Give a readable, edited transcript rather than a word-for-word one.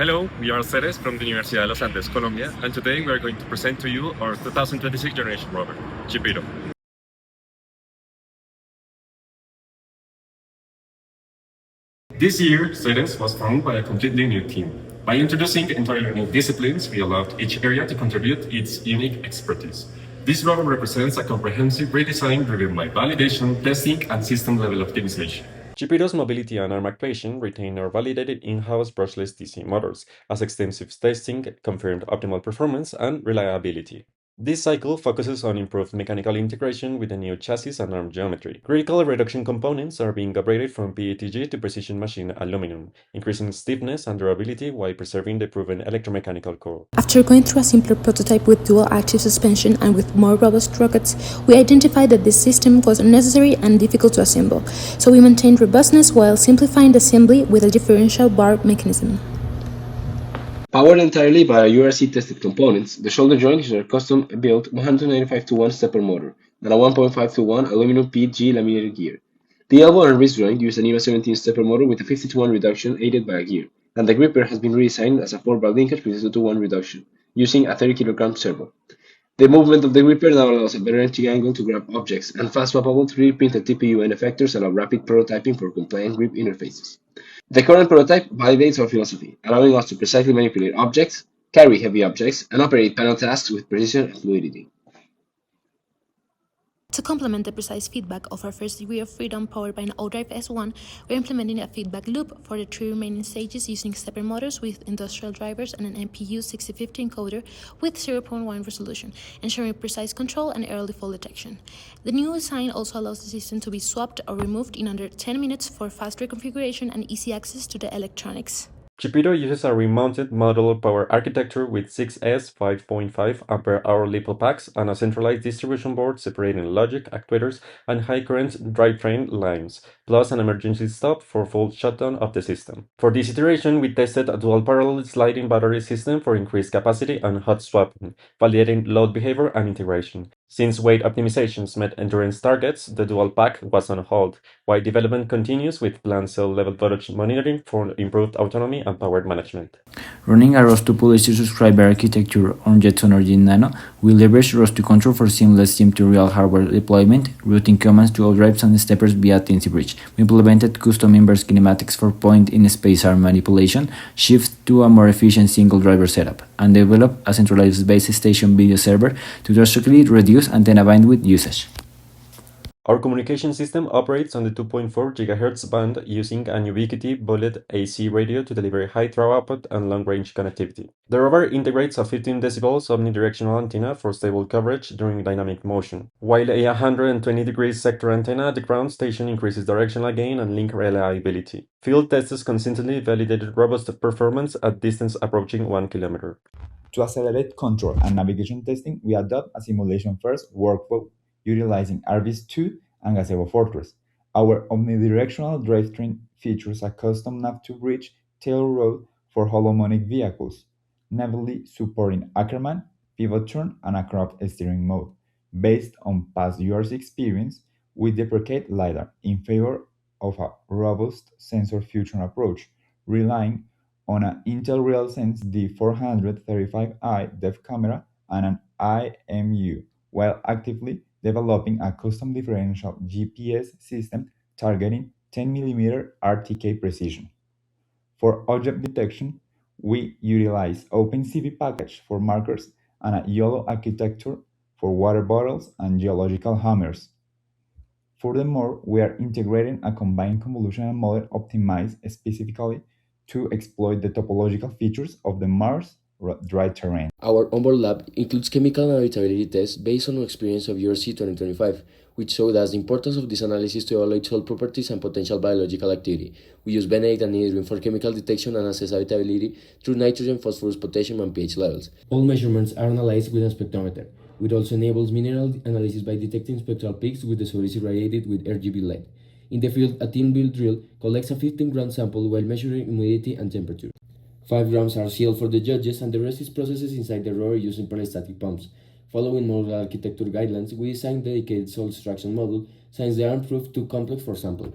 Hello, we are Ceres from the Universidad de los Andes, Colombia, and today we are going to present to you our 2026 generation rover, Chipiro. This year, Ceres was formed by a completely new team. By introducing entirely new disciplines, we allowed each area to contribute its unique expertise. This rover represents a comprehensive redesign driven by validation, testing, and system-level optimization. Chipiro's mobility and arm actuation retain our validated in-house brushless DC motors, as extensive testing confirmed optimal performance and reliability. This cycle focuses on improved mechanical integration with the new chassis and arm geometry. Critical reduction components are being upgraded from PETG to precision machine aluminum, increasing stiffness and durability while preserving the proven electromechanical core. After going through a simpler prototype with dual-active suspension and with more robust sprockets, we identified that this system was unnecessary and difficult to assemble, so we maintained robustness while simplifying the assembly with a differential bar mechanism. Powered entirely by URC-tested components, the shoulder joint is a custom-built 195-to-1 stepper motor and a 1.5-to-1 aluminum PETG laminated gear. The elbow and wrist joint use an EVA 17 stepper motor with a 50-to-1 reduction aided by a gear, and the gripper has been redesigned as a 4-bar linkage with a 2-to-1 reduction, using a 30-kilogram servo. The movement of the gripper now allows a better entry angle to grab objects, and fast swappable 3D-printed TPU and effectors allow rapid prototyping for compliant grip interfaces. The current prototype validates our philosophy, allowing us to precisely manipulate objects, carry heavy objects, and operate panel tasks with precision and fluidity. To complement the precise feedback of our first degree of freedom powered by an ODrive S1, we're implementing a feedback loop for the 3 remaining stages using stepper motors with industrial drivers and an MPU 6050 encoder with 0.1 resolution, ensuring precise control and early fall detection. The new design also allows the system to be swapped or removed in under 10 minutes for faster configuration and easy access to the electronics. Chipiro uses a remounted modular power architecture with 6S 5.5 ampere-hour LiPo packs and a centralized distribution board separating logic, actuators, and high-current drivetrain lines, plus an emergency stop for full shutdown of the system. For this iteration, we tested a dual parallel sliding battery system for increased capacity and hot swapping, validating load behavior and integration. Since weight optimizations met endurance targets, the dual pack was on hold, while development continues with planned cell-level voltage monitoring for improved autonomy and power management. Running a ROS2 policy subscriber architecture on Jetson or Nano, we leverage ROS2 control for seamless SIM-to-real hardware deployment, routing commands to all drives and steppers via Teensy Bridge. We implemented custom inverse kinematics for point-in-space arm manipulation, shift to a more efficient single-driver setup, and developed a centralized base station video server to drastically reduce antenna bandwidth usage. Our communication system operates on the 2.4 GHz band using an Ubiquiti bullet AC radio to deliver high throw output and long-range connectivity. The rover integrates a 15 decibels omnidirectional antenna for stable coverage during dynamic motion, while a 120 degrees sector antenna at the ground station increases directional gain and link reliability. Field tests consistently validated robust performance at distance approaching 1 kilometer. To accelerate control and navigation testing, we adopt a simulation-first workflow utilizing RVS2 and Gazebo Fortress. Our omnidirectional drivetrain features a custom nav-to-bridge tail rod for holomonic vehicles, natively supporting Ackerman, pivot turn, and a cropped steering mode. Based on past URC experience, we deprecate LiDAR in favor of a robust sensor fusion approach, relying on an Intel RealSense D435i depth camera and an IMU, while actively developing a custom differential GPS system targeting 10mm RTK precision. For object detection, we utilize OpenCV package for markers and a YOLO architecture for water bottles and geological hammers. Furthermore, we are integrating a combined convolutional model optimized specifically to exploit the topological features of the Mars dry terrain. Our onboard lab includes chemical and habitability tests based on our experience of URC 2025, which showed us the importance of this analysis to evaluate soil properties and potential biological activity. We use bentonite and anhydrine for chemical detection and assess habitability through nitrogen, phosphorus, potassium, and pH levels. All measurements are analyzed with a spectrometer, which also enables mineral analysis by detecting spectral peaks with the source irradiated with RGB light. In the field, a tin-built drill collects a 15-gram sample while measuring humidity and temperature. 5 grams are sealed for the judges, and the rest is processed inside the rover using peristaltic pumps. Following modular architecture guidelines, we designed dedicated soil extraction module since the arm proved too complex for sampling.